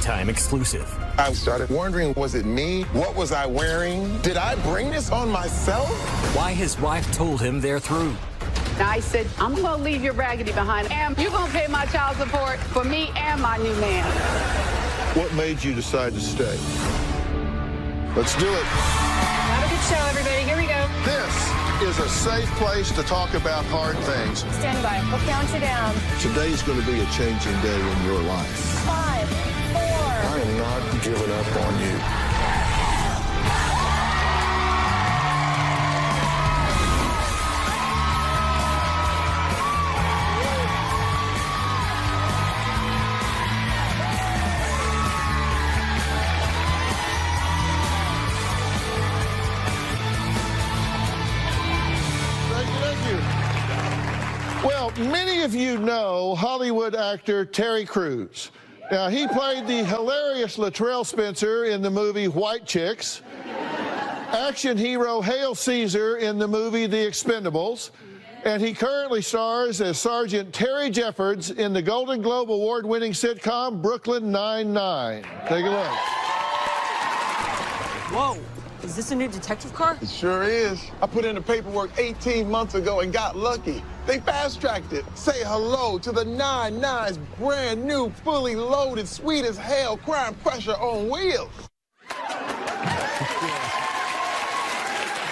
Primetime exclusive. I started wondering, was it me? What was I wearing? Did I bring this on myself? Why his wife told him they're through. I said, I'm going to leave your raggedy behind, and you're going to pay my child support for me and my new man. What made you decide to stay? Let's do it. Have a good show, everybody. Here we go. This is a safe place to talk about hard things. Stand by. We'll count you down. Today's going to be a changing day in your life. 5, 4. I am not giving up on you. Well, many of you know Hollywood actor Terry Crews. Now, he played the hilarious Latrell Spencer in the movie White Chicks, action hero Hail Caesar in the movie The Expendables, and he currently stars as Sergeant Terry Jeffords in the Golden Globe award-winning sitcom Brooklyn Nine-Nine. Take a look. Whoa. Is this a new detective car? It sure is. I put in the paperwork 18 months ago and got lucky. They fast-tracked it. Say hello to the 9-9's brand new, fully loaded, sweet as hell crime pressure on wheels.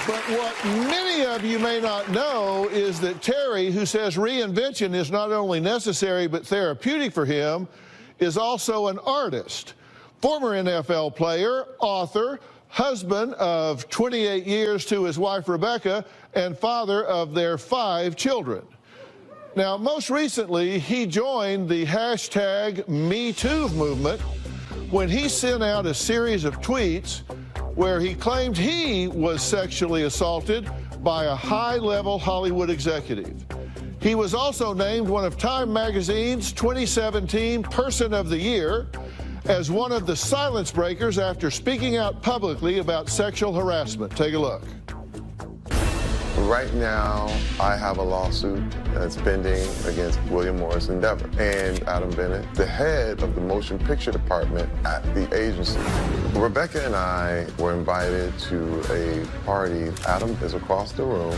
But what many of you may not know is that Terry, who says reinvention is not only necessary but therapeutic for him, is also an artist. Former NFL player, author, husband of 28 years to his wife Rebecca, and father of their 5 children. Now, most recently, he joined the hashtag #MeToo movement when he sent out a series of tweets where he claimed he was sexually assaulted by a high-level Hollywood executive. He was also named one of Time Magazine's 2017 Person of the Year as one of the silence breakers after speaking out publicly about sexual harassment. Take a look. Right now, I have a lawsuit that's pending against William Morris Endeavor and Adam Bennett, the head of the motion picture department at the agency. Rebecca and I were invited to a party. Adam is across the room.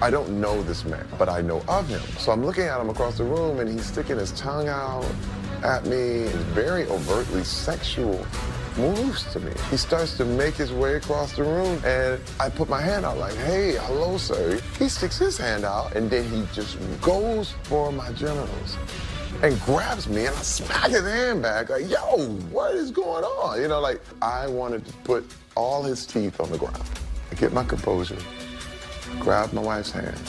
I don't know this man, but I know of him. So I'm looking at him across the room, and he's sticking his tongue out at me, very overtly sexual moves to me. He starts to make his way across the room, and I put my hand out like, hey, hello, sir. He sticks his hand out, and then he just goes for my genitals and grabs me, and I smack his hand back like, yo, what is going on? You know, like, I wanted to put all his teeth on the ground. I get my composure, grab my wife's hand,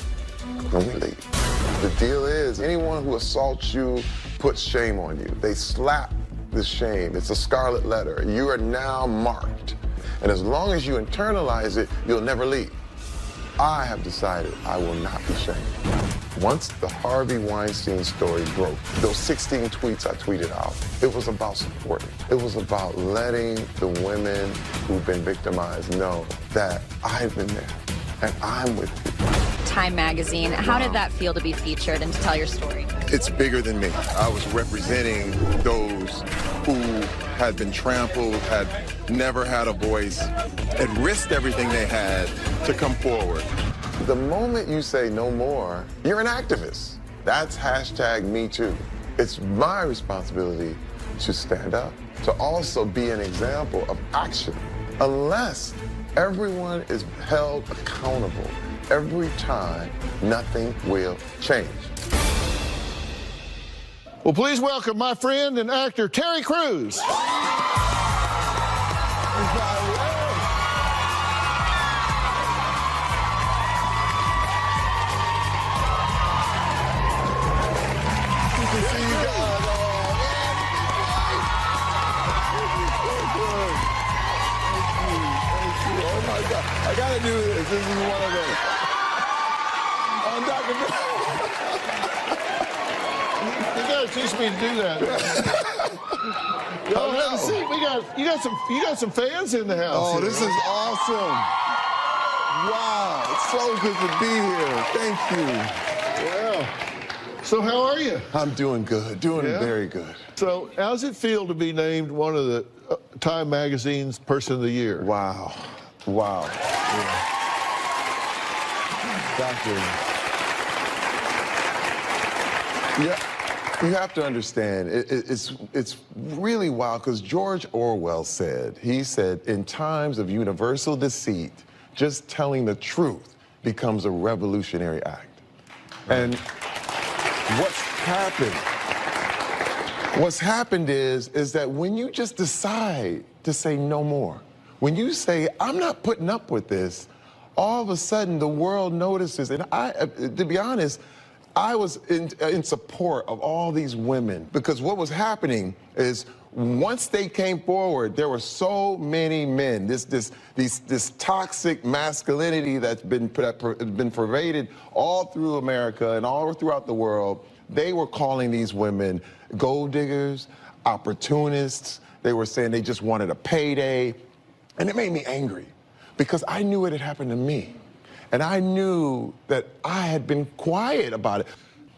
and we leave. The deal is, anyone who assaults you puts shame on you. They slap the shame. It's a scarlet letter. You are now marked. And as long as you internalize it, you'll never leave. I have decided I will not be shamed. Once the Harvey Weinstein story broke, those 16 tweets I tweeted out, it was about supporting. It was about letting the women who've been victimized know that I've been there and I'm with you. Time magazine, how did that feel to be featured and to tell your story? It's bigger than me. I was representing those who had been trampled, had never had a voice, had risked everything they had to come forward. The moment you say no more, you're an activist. That's #MeToo. It's my responsibility to stand up, to also be an example of action. Unless everyone is held accountable every time, nothing will change. Well, please welcome my friend and actor, Terry Crews. I gotta do this. This is one of those. I'm Dr. You gotta teach me to do that. Y'all have a seat. You got some fans in the house. Oh, here. this is awesome. Wow, it's so good to be here. Thank you. Yeah. So how are you? I'm doing good, very good. So how's it feel to be named one of the Time Magazine's Person of the Year? Wow. Wow. Yeah. Doctor. Yeah, you have to understand, it's really wild, because George Orwell said, in times of universal deceit, just telling the truth becomes a revolutionary act. And what's happened is that when you just decide to say no more, when you say, I'm not putting up with this, all of a sudden the world notices. And to be honest, I was in support of all these women, because what was happening is once they came forward, there were so many men, this toxic masculinity that's been pervaded all through America and all throughout the world. They were calling these women gold diggers, opportunists. They were saying they just wanted a payday. And it made me angry, because I knew it had happened to me. And I knew that I had been quiet about it.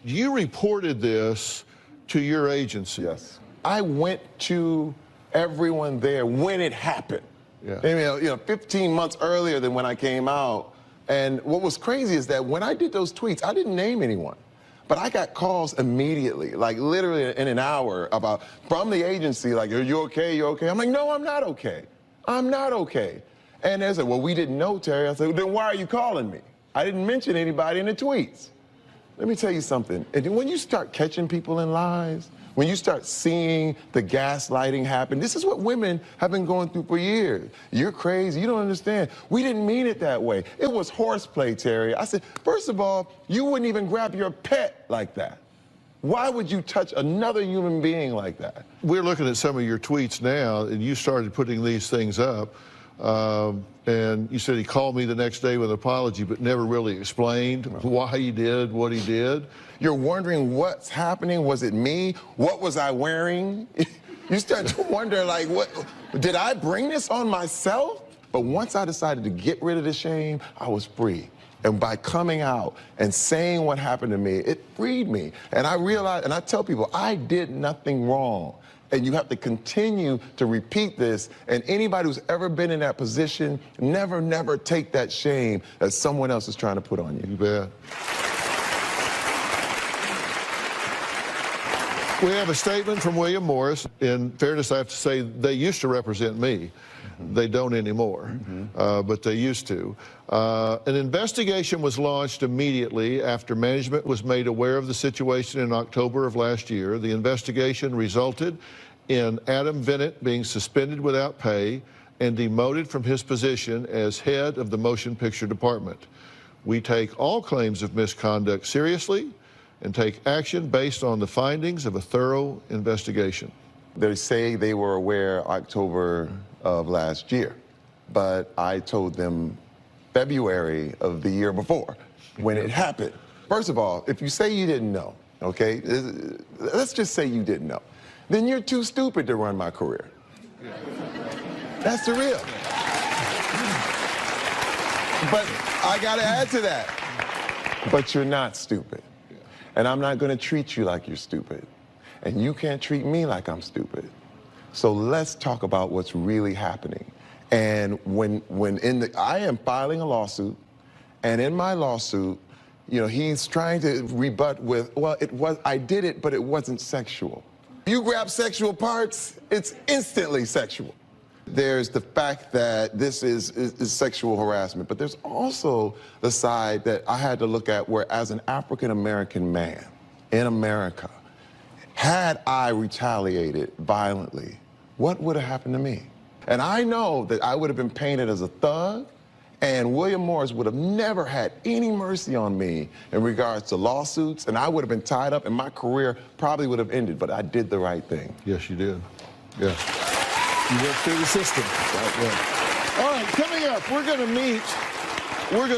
You reported this to your agency. Yes. I went to everyone there when it happened. Yeah. I mean, 15 months earlier than when I came out. And what was crazy is that when I did those tweets, I didn't name anyone. But I got calls immediately, like literally in an hour, from the agency, like, are you okay? You okay? I'm like, no, I'm not okay. I'm not okay. And they said, well, we didn't know, Terry. I said, well, then why are you calling me? I didn't mention anybody in the tweets. Let me tell you something. And when you start catching people in lies, when you start seeing the gaslighting happen, this is what women have been going through for years. You're crazy. You don't understand. We didn't mean it that way. It was horseplay, Terry. I said, first of all, you wouldn't even grab your pet like that. Why would you touch another human being like that? We're looking at some of your tweets now, and you started putting these things up. And you said he called me the next day with an apology, but never really explained why he did what he did. You're wondering what's happening. Was it me? What was I wearing? You start to wonder, like, what did I bring this on myself? But once I decided to get rid of the shame, I was free. And by coming out and saying what happened to me, it freed me. And I realized, and I tell people, I did nothing wrong. And you have to continue to repeat this. And anybody who's ever been in that position, never take that shame that someone else is trying to put on you. You bet. We have a statement from William Morris. In fairness, I have to say they used to represent me. They don't anymore, but they used to. An investigation was launched immediately after management was made aware of the situation in October of last year. The investigation resulted in Adam Bennett being suspended without pay and demoted from his position as head of the motion picture department. We take all claims of misconduct seriously and take action based on the findings of a thorough investigation. They say they were aware October of last year, but I told them February of the year before when it happened. First of all, if you say you didn't know, okay, let's just say you didn't know, then you're too stupid to run my career. That's the real. But I gotta add to that. But you're not stupid. And I'm not gonna treat you like you're stupid. And you can't treat me like I'm stupid. So let's talk about what's really happening. And I am filing a lawsuit, and in my lawsuit, you know, he's trying to rebut with, well, I did it, but it wasn't sexual. You grab sexual parts, it's instantly sexual. There's the fact that this is sexual harassment, but there's also the side that I had to look at where, as an African-American man in America, had I retaliated violently, what would have happened to me? And I know that I would have been painted as a thug, and William Morris would have never had any mercy on me in regards to lawsuits, and I would have been tied up, and my career probably would have ended, but I did the right thing. Yes, you did. Yeah. You went through the system. Right. All right, coming up, we're going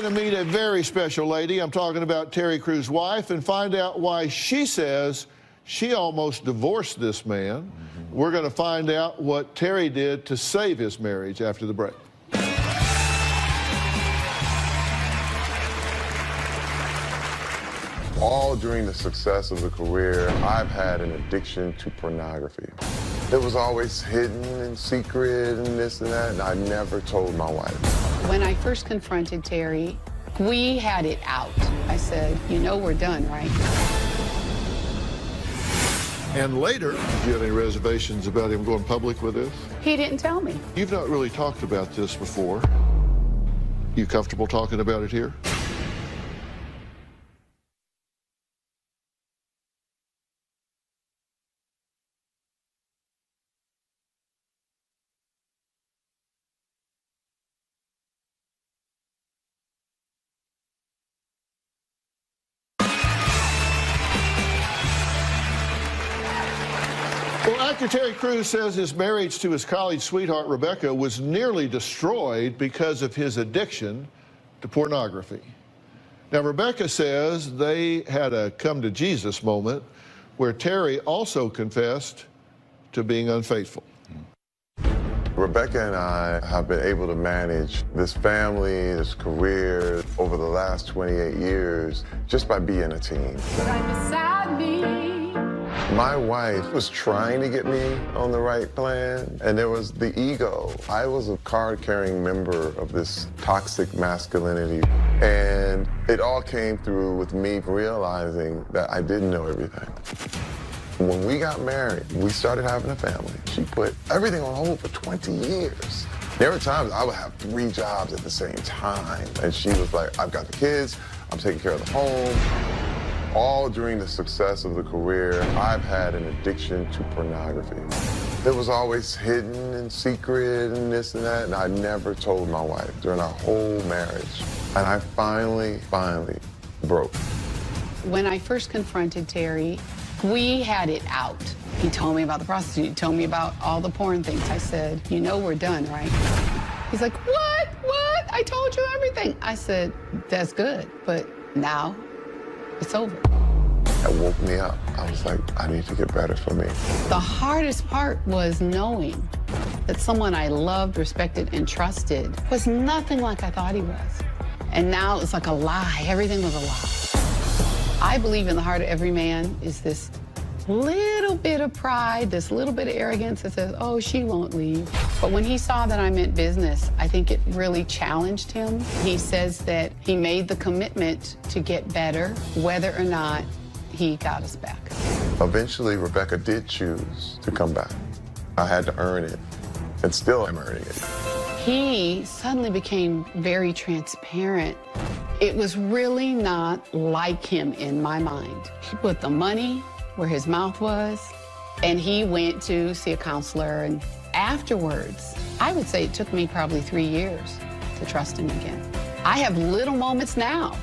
to meet a very special lady. I'm talking about Terry Crew's wife, and find out why she says she almost divorced this man. We're going to find out what Terry did to save his marriage after the break. All during the success of the career, I've had an addiction to pornography. It was always hidden and secret and this and that, and I never told my wife. When I first confronted Terry, we had it out. I said, you know we're done, right? And later, do you have any reservations about him going public with this? He didn't tell me. You've not really talked about this before. You comfortable talking about it here? Actor Terry Crews says his marriage to his college sweetheart, Rebecca, was nearly destroyed because of his addiction to pornography. Now, Rebecca says they had a come-to-Jesus moment where Terry also confessed to being unfaithful. Rebecca and I have been able to manage this family, this career over the last 28 years just by being a team. Right beside me. My wife was trying to get me on the right plan, and there was the ego. I was a card-carrying member of this toxic masculinity, and it all came through with me realizing that I didn't know everything. When we got married, we started having a family. She put everything on hold for 20 years. There were times I would have 3 jobs at the same time, and she was like, I've got the kids, I'm taking care of the home. All during the success of the career, I've had an addiction to pornography. It was always hidden and secret and this and that, and I never told my wife during our whole marriage. And I finally broke. When I first confronted Terry, we had it out. He told me about the prostitute. He told me about all the porn things. I said, you know we're done, right? He's like, what? What? I told you everything. I said, that's good, but now it's over. That woke me up. I was like, I need to get better for me. The hardest part was knowing that someone I loved, respected, and trusted was nothing like I thought he was. And now it's like a lie. Everything was a lie. I believe in the heart of every man is this little bit of pride, this little bit of arrogance that says, oh, she won't leave. But when he saw that I meant business, I think it really challenged him. He says that he made the commitment to get better, whether or not he got us back. Eventually, Rebecca did choose to come back. I had to earn it, and still I'm earning it. He suddenly became very transparent. It was really not like him in my mind. He put the money where his mouth was, and he went to see a counselor, and afterwards, I would say it took me probably 3 years to trust him again. I have little moments now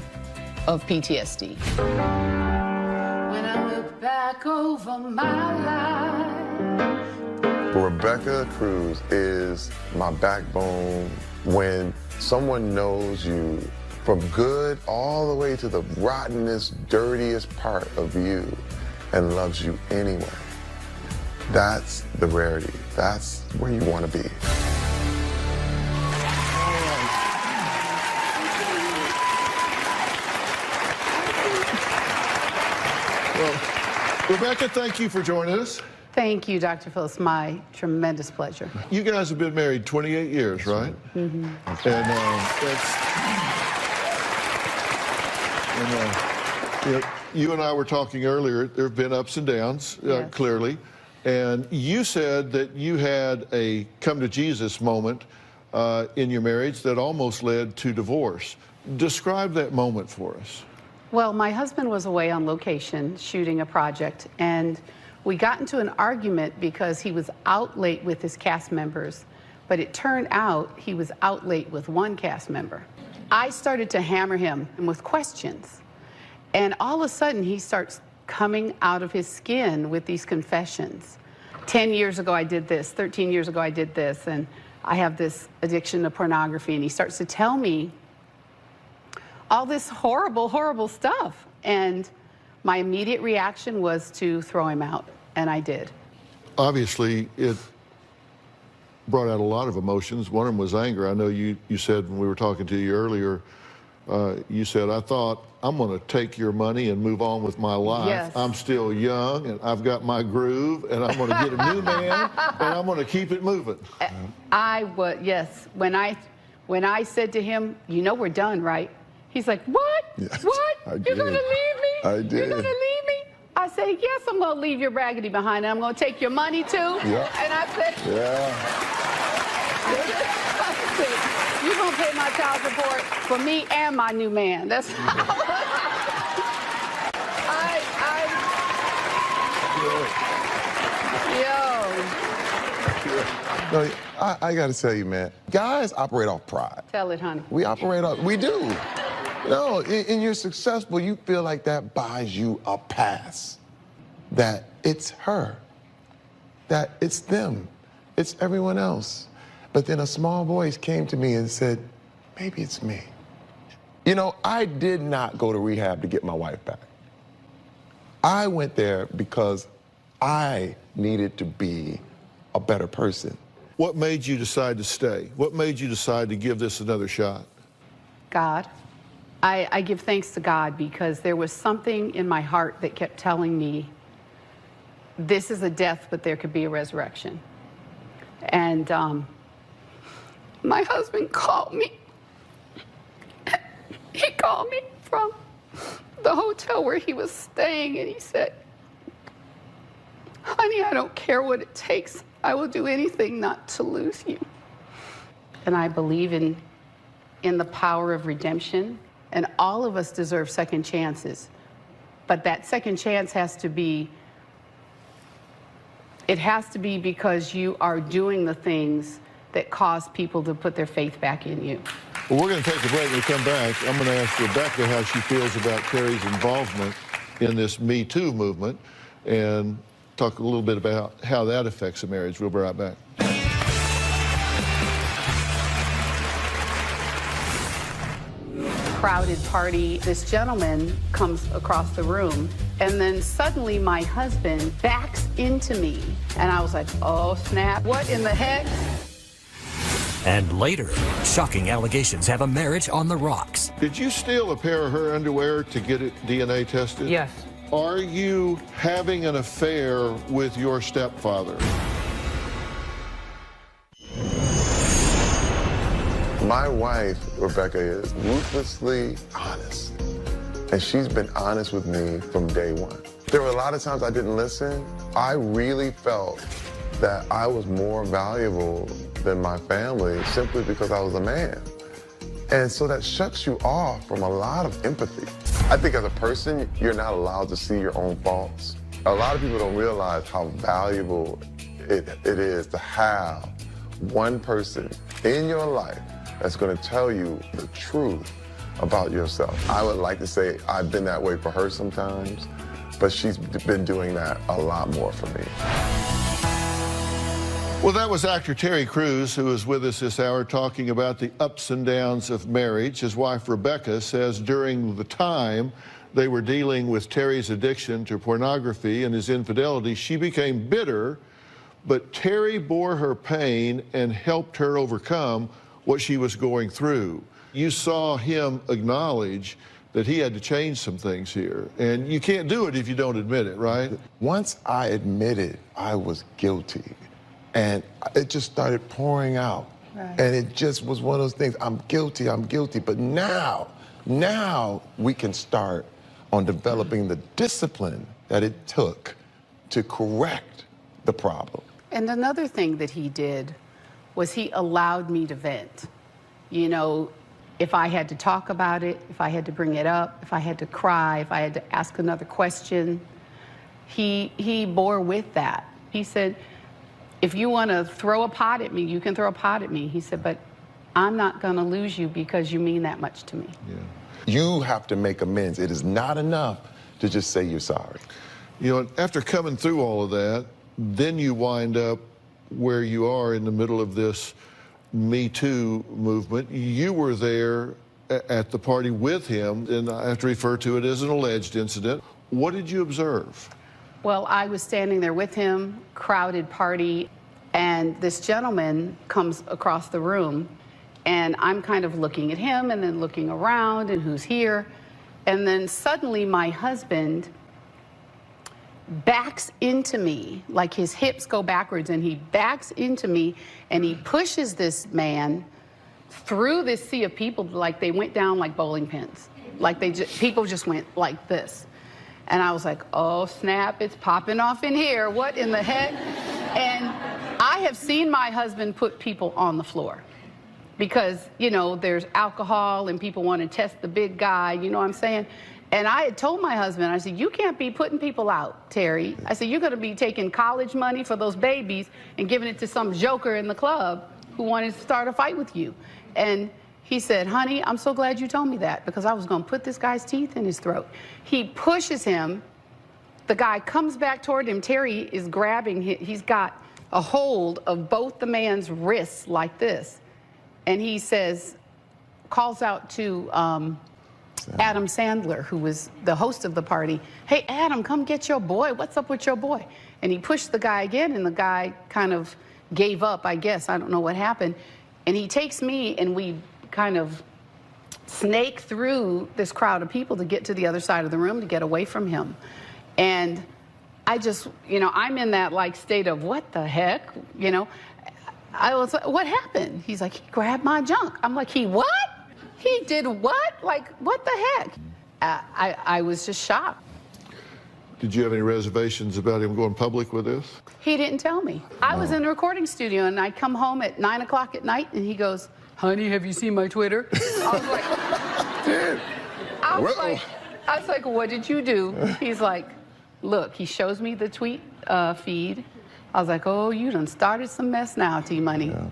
of PTSD. When I look back over my life. Rebecca Cruz is my backbone. When someone knows you from good all the way to the rottenest, dirtiest part of you, and loves you anyway. That's the rarity. That's where you want to be. Well, Rebecca, thank you for joining us. Thank you, Dr. Phil. It's my tremendous pleasure. You guys have been married 28 years, right? Mm-hmm. You and I were talking earlier, there have been ups and downs, Yes. clearly. And you said that you had a come-to-Jesus moment in your marriage that almost led to divorce. Describe that moment for us. Well, my husband was away on location shooting a project, and we got into an argument because he was out late with his cast members, but it turned out he was out late with one cast member. I started to hammer him with questions. And all of a sudden, he starts coming out of his skin with these confessions. 10 years ago, I did this. 13 years ago, I did this. And I have this addiction to pornography. And he starts to tell me all this horrible, horrible stuff. And my immediate reaction was to throw him out. And I did. Obviously, it brought out a lot of emotions. One of them was anger. I know you said when we were talking to you earlier, you said, I thought, I'm going to take your money and move on with my life. Yes. I'm still young, and I've got my groove, and I'm going to get a new man, and I'm going to keep it moving. Yes. When I said to him, you know we're done, right? He's like, what? Yes, What? I You're did. going to leave me? I did. You're going to leave me? I said, yes, I'm going to leave your raggedy behind, and I'm going to take your money, too. Yeah. And I said, you're going to pay my child support for me and my new man. That's how. No, I got to tell you, man, guys operate off pride. Tell it, honey. We do. No, and you're successful, you feel like that buys you a pass. That it's her. That it's them. It's everyone else. But then a small voice came to me and said, maybe it's me. You know, I did not go to rehab to get my wife back. I went there because I needed to be a better person. What made you decide to stay? What made you decide to give this another shot? God. I give thanks to God because there was something in my heart that kept telling me, this is a death, but there could be a resurrection. And my husband called me. He called me from the hotel where he was staying, and he said, honey, I don't care what it takes. I will do anything not to lose you. And I believe in the power of redemption, and all of us deserve second chances. But that second chance has to be, it has to be because you are doing the things that cause people to put their faith back in you. Well, we're going to take a break. When we come back, I'm going to ask Rebecca how she feels about Terry's involvement in this Me Too movement and talk a little bit about how that affects a marriage. We'll be right back. Crowded party, this gentleman comes across the room, and then suddenly my husband backs into me, and I was like, oh snap, what in the heck? And later, shocking allegations have a marriage on the rocks. Did you steal a pair of her underwear to get it DNA tested? Yes. Are you having an affair with your stepfather? My wife, Rebecca, is ruthlessly honest. And she's been honest with me from day one. There were a lot of times I didn't listen. I really felt that I was more valuable than my family simply because I was a man. And so that shuts you off from a lot of empathy. I think as a person, you're not allowed to see your own faults. A lot of people don't realize how valuable it is to have one person in your life that's going to tell you the truth about yourself. I would like to say I've been that way for her sometimes, but she's been doing that a lot more for me. Well, that was actor Terry Crews, who is with us this hour talking about the ups and downs of marriage. His wife, Rebecca, says during the time they were dealing with Terry's addiction to pornography and his infidelity, she became bitter, but Terry bore her pain and helped her overcome what she was going through. You saw him acknowledge that he had to change some things here. And you can't do it if you don't admit it, right? Once I admitted I was guilty, and it just started pouring out. Right. And it just was one of those things, I'm guilty. But now we can start on developing the discipline that it took to correct the problem. And another thing that he did was he allowed me to vent. You know, if I had to talk about it, if I had to bring it up, if I had to cry, if I had to ask another question, he bore with that. He said, if you want to throw a pot at me, you can throw a pot at me. He said, but I'm not going to lose you because you mean that much to me. Yeah. You have to make amends. It is not enough to just say you're sorry. You know, after coming through all of that, then you wind up where you are in the middle of this Me Too movement. You were there at the party with him, and I have to refer to it as an alleged incident. What did you observe? Well, I was standing there with him, crowded party, and this gentleman comes across the room, and I'm kind of looking at him and then looking around and who's here. And then suddenly my husband backs into me, like his hips go backwards, and he backs into me and he pushes this man through this sea of people like they went down like bowling pins. Like people just went like this. And I was like, oh snap, it's popping off in here. What in the heck? And I have seen my husband put people on the floor because, you know, there's alcohol and people want to test the big guy, you know what I'm saying? And I had told my husband, I said, you can't be putting people out, Terry. I said, you're going to be taking college money for those babies and giving it to some joker in the club who wanted to start a fight with you. And he said, honey, I'm so glad you told me that because I was going to put this guy's teeth in his throat. He pushes him. The guy comes back toward him. Terry is grabbing him. He's got a hold of both the man's wrists like this. And he says, calls out to Adam Sandler, who was the host of the party. Hey, Adam, come get your boy. What's up with your boy? And he pushed the guy again, and the guy kind of gave up, I guess. I don't know what happened. And he takes me, and we kind of snake through this crowd of people to get to the other side of the room to get away from him. And I just, you know, I'm in that like state of what the heck, you know. I was like, what happened? He's like, he grabbed my junk. I'm like, he what? He did what? Like, what the heck? I was just shocked. Did you have any reservations about him going public with this? He didn't tell me. I was in the recording studio, and I come home at 9 o'clock at night, and he goes, honey, have you seen my Twitter? I was like, I was like, what did you do? He's like, look, he shows me the tweet feed. I was like, oh, you done started some mess now, T-Money. Yeah.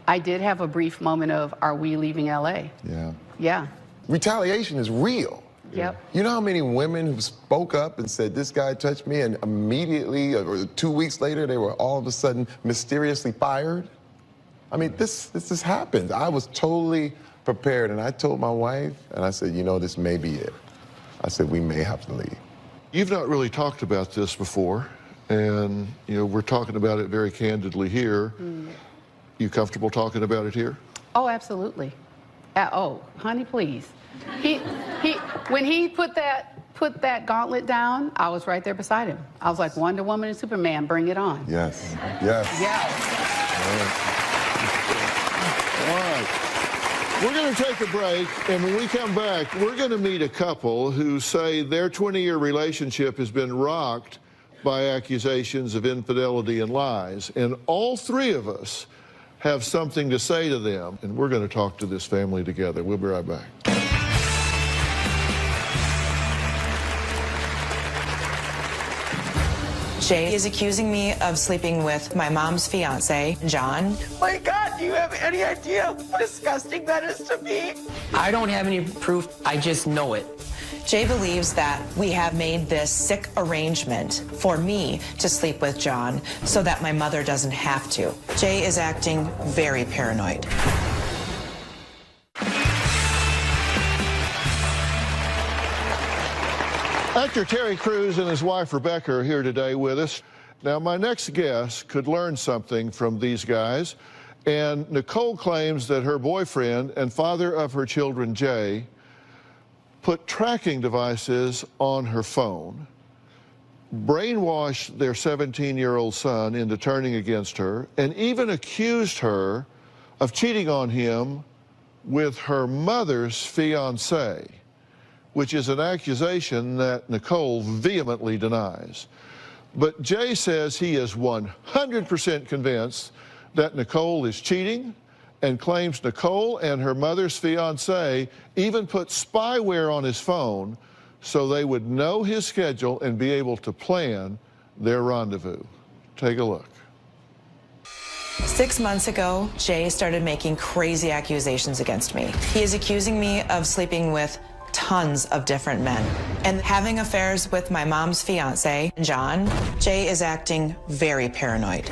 I did have a brief moment of, are we leaving L.A.? Yeah. Yeah. Retaliation is real. Yep. You know how many women who spoke up and said, this guy touched me, and immediately, or 2 weeks later, they were all of a sudden mysteriously fired? I mean, this happened. I was totally prepared, and I told my wife, and I said, you know, this may be it. I said, we may have to leave. You've not really talked about this before, and, you know, we're talking about it very candidly here. You comfortable talking about it here? Oh, absolutely. Oh, honey, please. When he put that gauntlet down, I was right there beside him. I was like, Wonder Woman and Superman, bring it on. Yes. Yes. Yes. All right. We're going to take a break, and when we come back, we're going to meet a couple who say their 20-year relationship has been rocked by accusations of infidelity and lies. And all three of us have something to say to them, and we're going to talk to this family together. We'll be right back. Jay is accusing me of sleeping with my mom's fiance, John. My God, do you have any idea how disgusting that is to me? I don't have any proof, I just know it. Jay believes that we have made this sick arrangement for me to sleep with John so that my mother doesn't have to. Jay is acting very paranoid. Actor Terry Crews and his wife Rebecca are here today with us. Now, my next guest could learn something from these guys, and Nicole claims that her boyfriend and father of her children, Jay, put tracking devices on her phone, brainwashed their 17-year-old son into turning against her, and even accused her of cheating on him with her mother's fiance, which is an accusation that Nicole vehemently denies. But Jay says he is 100% convinced that Nicole is cheating, and claims Nicole and her mother's fiance even put spyware on his phone so they would know his schedule and be able to plan their rendezvous. Take a look. 6 months ago, Jay started making crazy accusations against me. He is accusing me of sleeping with tons of different men and having affairs with my mom's fiance, John. Jay is acting very paranoid.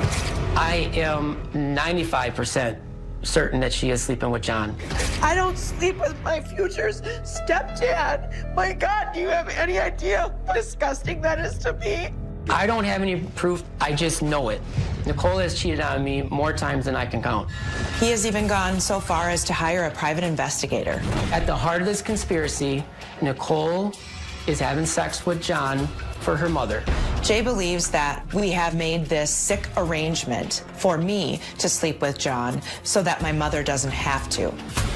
I am 95% certain that she is sleeping with John. I don't sleep with my future's stepdad. My God, do you have any idea how disgusting that is to me? I don't have any proof, I just know it. Nicole has cheated on me more times than I can count. He has even gone so far as to hire a private investigator. At the heart of this conspiracy, Nicole is having sex with John for her mother. Jay believes that we have made this sick arrangement for me to sleep with John so that my mother doesn't have to.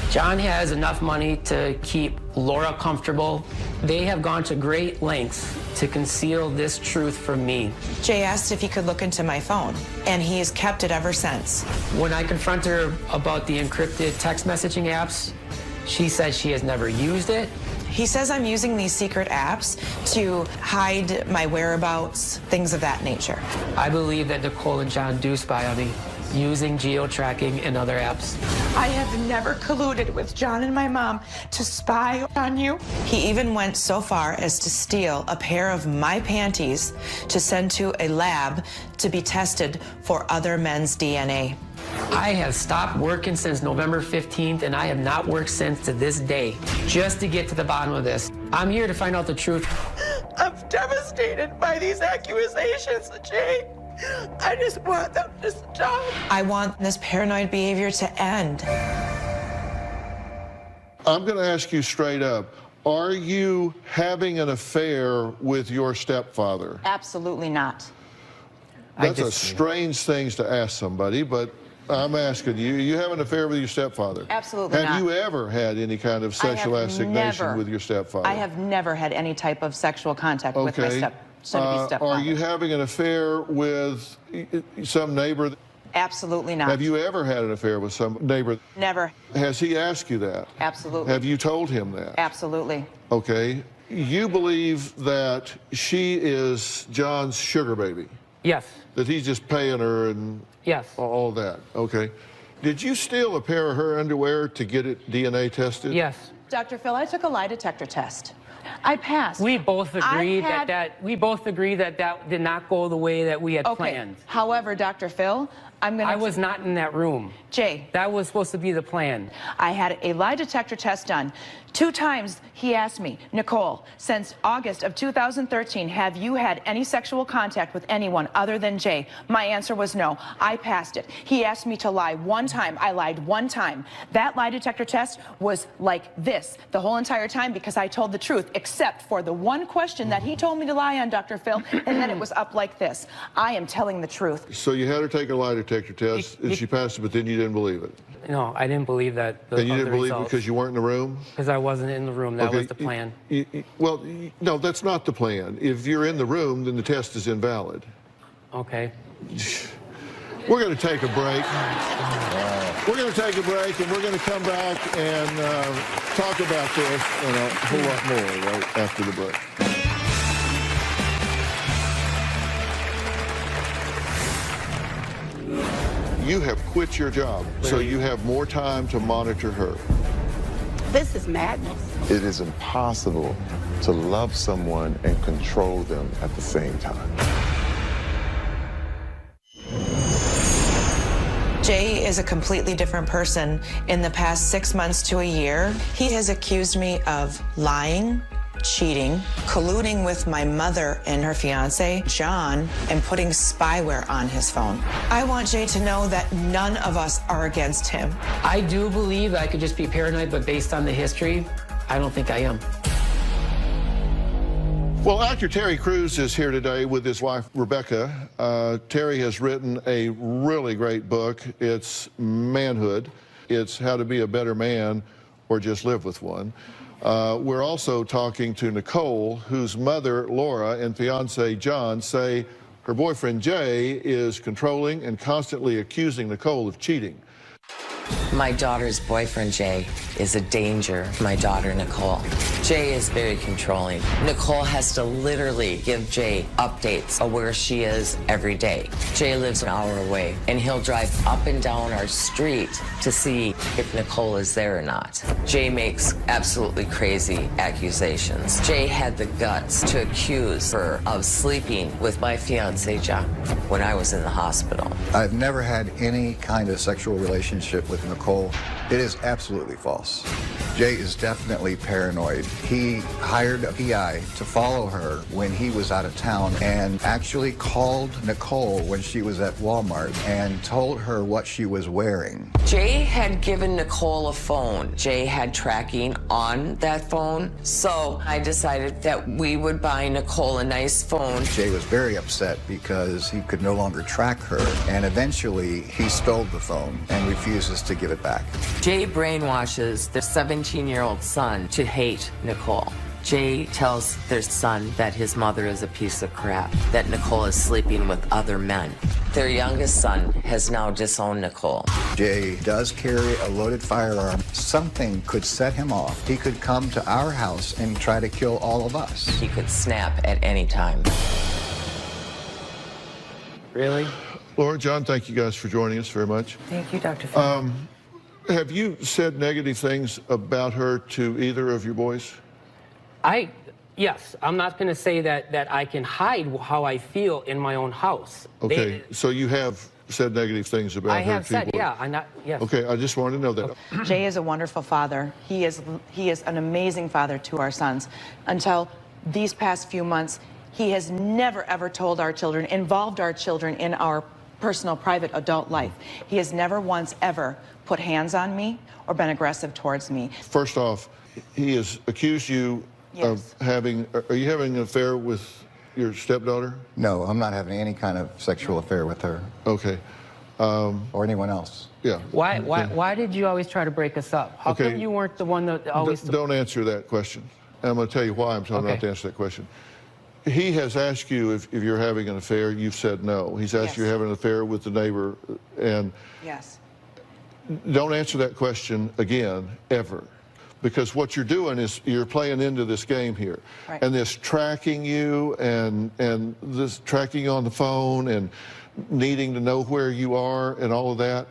John has enough money to keep Laura comfortable. They have gone to great lengths to conceal this truth from me. Jay asked if he could look into my phone, and he has kept it ever since. When I confront her about the encrypted text messaging apps, she says she has never used it. He says I'm using these secret apps to hide my whereabouts, things of that nature. I believe that Nicole and John do spy on me, using geo-tracking and other apps. I have never colluded with John and my mom to spy on you. He even went so far as to steal a pair of my panties to send to a lab to be tested for other men's DNA. I have stopped working since November 15th, and I have not worked since to this day, just to get to the bottom of this. I'm here to find out the truth. I'm devastated by these accusations, Jay. I just want them to stop. I want this paranoid behavior to end. I'm going to ask you straight up, are you having an affair with your stepfather? Absolutely not. That's a strange thing to ask somebody, but I'm asking you, you have an affair with your stepfather? Absolutely not. Have you ever had any kind of sexual assignation with your stepfather? I have never had any type of sexual contact with my stepfather. Are you having an affair with some neighbor? Absolutely not. Have you ever had an affair with some neighbor? Never. Has he asked you that? Absolutely. Have you told him that? Absolutely. Okay. You believe that she is John's sugar baby? Yes. That he's just paying her and yes, all that? Okay. Did you steal a pair of her underwear to get it DNA tested? Yes. Dr. Phil, I took a lie detector test. I passed. We both agreed that did not go the way that we had planned. However, Dr. Phil, I was not in that room. Jay. That was supposed to be the plan. I had a lie detector test done. 2 times he asked me, Nicole, since August of 2013, have you had any sexual contact with anyone other than Jay? My answer was no. I passed it. He asked me to lie 1 time. I lied 1 time. That lie detector test was like this the whole entire time because I told the truth, except for the 1 question that he told me to lie on, Dr. Phil, and then it was up like this. I am telling the truth. So you had her take a lie detector test, and she passed it, but then you didn't believe it? No, I didn't believe that. And you didn't believe it because you weren't in the room? Because I wasn't in the room. That was the plan. Well, no, that's not the plan. If you're in the room, then the test is invalid. Okay. We're going to take a break. We're going to take a break, and we're going to come back and talk about this and a whole lot more right after the break. You have quit your job, so you have more time to monitor her. This is madness. It is impossible to love someone and control them at the same time. Jay is a completely different person. In the past 6 months to a year, he has accused me of lying, cheating, colluding with my mother and her fiance, John, and putting spyware on his phone. I want Jay to know that none of us are against him. I do believe I could just be paranoid, but based on the history, I don't think I am. Well, actor Terry Crews is here today with his wife, Rebecca. Terry has written a really great book. It's Manhood. It's How to Be a Better Man or Just Live with One. We're also talking to Nicole, whose mother, Laura, and fiance, John, say her boyfriend, Jay, is controlling and constantly accusing Nicole of cheating. My daughter's boyfriend, Jay, is a danger to my daughter, Nicole. Jay is very controlling. Nicole has to literally give Jay updates of where she is every day. Jay lives an hour away, and he'll drive up and down our street to see if Nicole is there or not. Jay makes absolutely crazy accusations. Jay had the guts to accuse her of sleeping with my fiance, John, when I was in the hospital. I've never had any kind of sexual relationship with Nicole. It is absolutely false. Jay is definitely paranoid. He hired a PI to follow her when he was out of town and actually called Nicole when she was at Walmart and told her what she was wearing. Jay had given Nicole a phone. Jay had tracking on that phone, so I decided that we would buy Nicole a nice phone. Jay was very upset because he could no longer track her, and eventually he stole the phone and refuses to give it back. Jay brainwashes their 17-year-old son to hate Nicole. Jay tells their son that his mother is a piece of crap, that Nicole is sleeping with other men. Their youngest son has now disowned Nicole. Jay does carry a loaded firearm. Something could set him off. He could come to our house and try to kill all of us. He could snap at any time. Really? Laura, John, thank you guys for joining us very much. Thank you, Dr. Phil. Have you said negative things about her to either of your boys? Yes. I'm not going to say that I can hide how I feel in my own house. Okay, so you have said negative things about her. I have said, yeah. Yes. Okay, I just wanted to know that. Jay is a wonderful father. He is an amazing father to our sons. Until these past few months, he has never, ever told our children, involved our children in our personal, private, adult life. He has never once, ever put hands on me or been aggressive towards me. First off, he has accused you of having, are you having an affair with your stepdaughter? No, I'm not having any kind of sexual affair with her. Okay. Or anyone else. Yeah. Why did you always try to break us up? How come you weren't the one that always... Don't answer that question. And I'm going to tell you why I'm telling not to answer that question. He has asked you if you're having an affair. You've said no. He's asked you to have an affair with the neighbor. And yes. Don't answer that question again, ever. Because what you're doing is you're playing into this game here. Right. And this tracking you and this tracking you on the phone and needing to know where you are and all of that,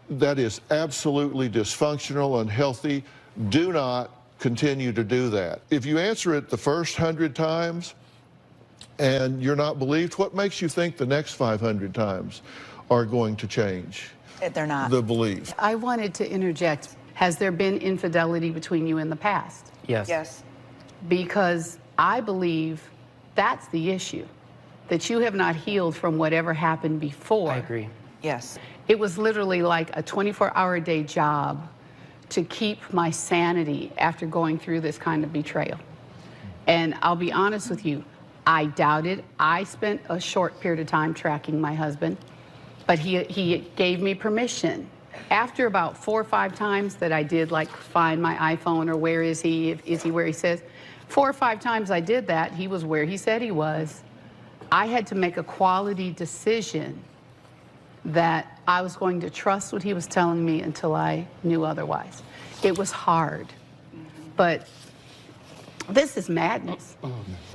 that is absolutely dysfunctional, unhealthy. Do not continue to do that. If you answer it the first 100 times and you're not believed, what makes you think the next 500 times are going to change? They're not. The belief. I wanted to interject. Has there been infidelity between you in the past? Yes. Yes. Because I believe that's the issue, that you have not healed from whatever happened before. I agree. Yes. It was literally like a 24-hour-a-day job to keep my sanity after going through this kind of betrayal. And I'll be honest with you, I doubted. I spent a short period of time tracking my husband, but he gave me permission. After about 4 or 5 times that I did, like, find my iPhone or where is he, is he where he says, 4 or 5 times I did that, he was where he said he was. I had to make a quality decision that I was going to trust what he was telling me until I knew otherwise. It was hard, but this is madness.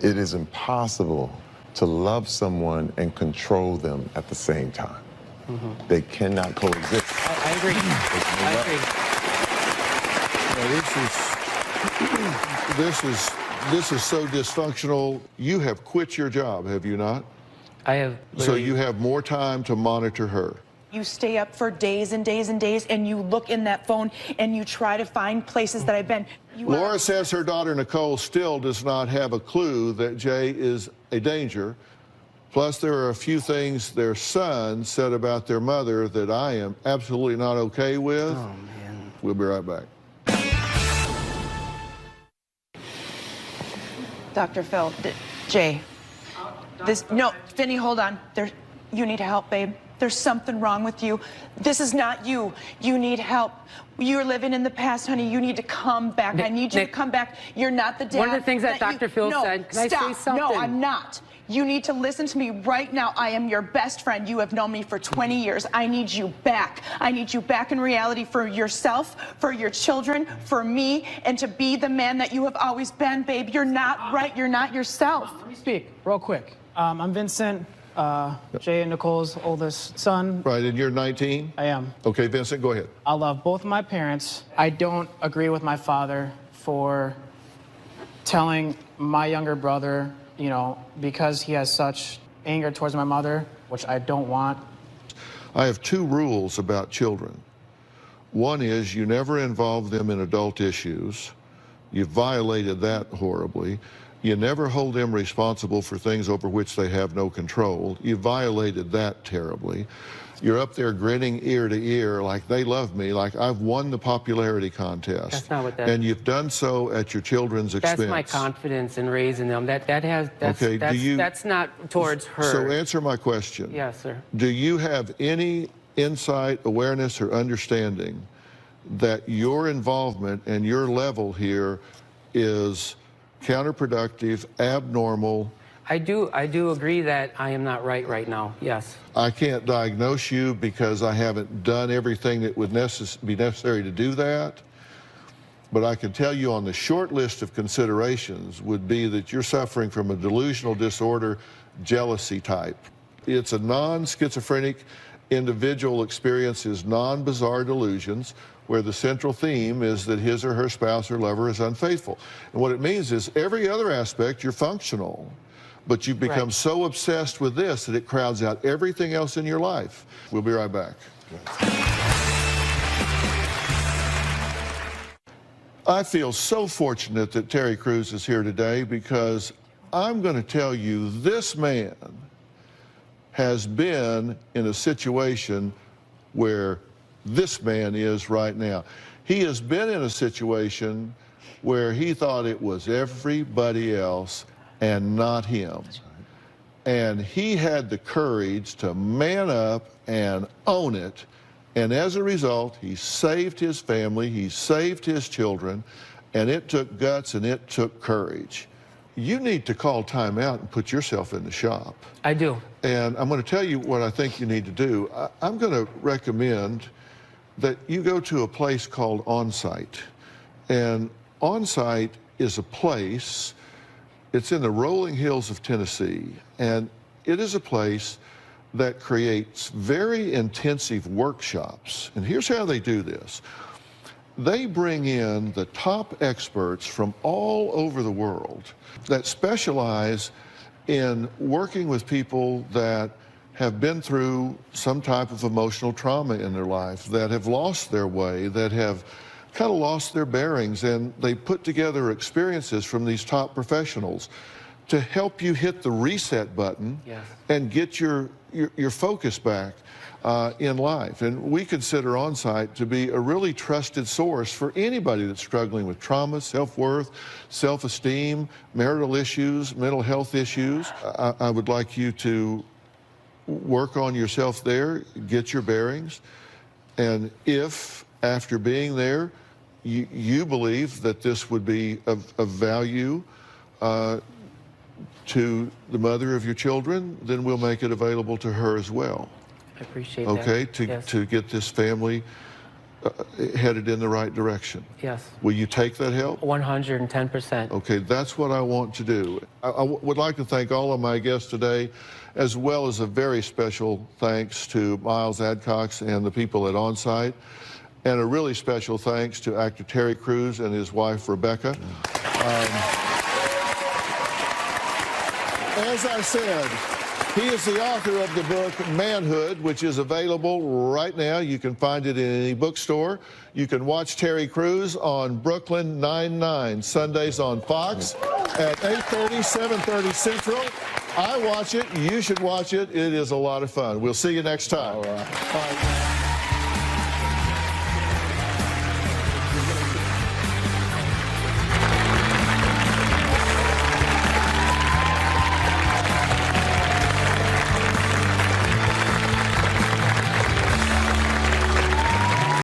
It is impossible to love someone and control them at the same time. They cannot coexist. I agree. This is so dysfunctional. You have quit your job, have you not? I have. So you have more time to monitor her. You stay up for days and days and days, and you look in that phone, and you try to find places that I've been. Laura says her daughter Nicole still does not have a clue that Jay is a danger. Plus, there are a few things their son said about their mother that I am absolutely not okay with. Oh, man. We'll be right back. Dr. Phil, Jay, no, Vinny, hold on. You need help, babe. There's something wrong with you. This is not you. You need help. You're living in the past, honey. You need to come back. I need you to come back. You're not the dad. One of the things that Dr. Phil said, can I say something? No, I'm not. You need to listen to me right now. I am your best friend. You have known me for 20 years. I need you back. I need you back in reality for yourself, for your children, for me, and to be the man that you have always been, babe. You're not right. You're not yourself. Let me speak real quick. I'm Vincent, Jay and Nicole's oldest son. Right, and you're 19? I am. Okay, Vincent, go ahead. I love both of my parents. I don't agree with my father for telling my younger brother, you know, because he has such anger towards my mother, which I don't want. I have 2 rules about children. One is you never involve them in adult issues. You've violated that horribly. You never hold them responsible for things over which they have no control. You violated that terribly. You're up there grinning ear to ear like they love me, like I've won the popularity contest. That's not what that and you've done so at your children's expense. That's my confidence in raising them. That's not towards her. So answer my question. Yes, sir. Do you have any insight, awareness, or understanding that your involvement and your level here is counterproductive, abnormal? I do agree that I am not right now, yes. I can't diagnose you because I haven't done everything that would be necessary to do that. But I can tell you on the short list of considerations would be that you're suffering from a delusional disorder, jealousy type. It's a non-schizophrenic individual experiences non-bizarre delusions where the central theme is that his or her spouse or lover is unfaithful. And what it means is every other aspect you're functional, but you've become so obsessed with this that it crowds out everything else in your life. We'll be right back. I feel so fortunate that Terry Crews is here today because I'm going to tell you this man has been in a situation where this man is right now. He has been in a situation where he thought it was everybody else and not him. And he had the courage to man up and own it. And as a result, he saved his family, he saved his children, and it took guts and it took courage. You need to call time out and put yourself in the shop. I do. And I'm going to tell you what I think you need to do. I'm going to recommend that you go to a place called On-Site. And On-Site is a place, it's in the rolling hills of Tennessee, and it is a place that creates very intensive workshops. And here's how they do this. they bring in the top experts from all over the world that specialize in working with people that have been through some type of emotional trauma in their life, that have lost their way, that have kind of lost their bearings, and they put together experiences from these top professionals to help you hit the reset button and get your focus back in life. And we consider OnSite to be a really trusted source for anybody that's struggling with trauma, self-worth, self-esteem, marital issues, mental health issues. I would like you to work on yourself there, get your bearings, and if after being there you believe that this would be of value to the mother of your children, then we'll make it available to her as well. I appreciate that. Okay, to get this family headed in the right direction. Yes. Will you take that help? 110%. Okay, that's what I want to do. I would like to thank all of my guests today, as well as a very special thanks to Miles Adcox and the people at OnSite, and a really special thanks to actor Terry Crews and his wife, Rebecca. As I said, he is the author of the book Manhood, which is available right now. You can find it in any bookstore. You can watch Terry Crews on Brooklyn Nine-Nine, Sundays on Fox at 8:30, 7:30 Central. I watch it. You should watch it. It is a lot of fun. We'll see you next time. All right. Bye.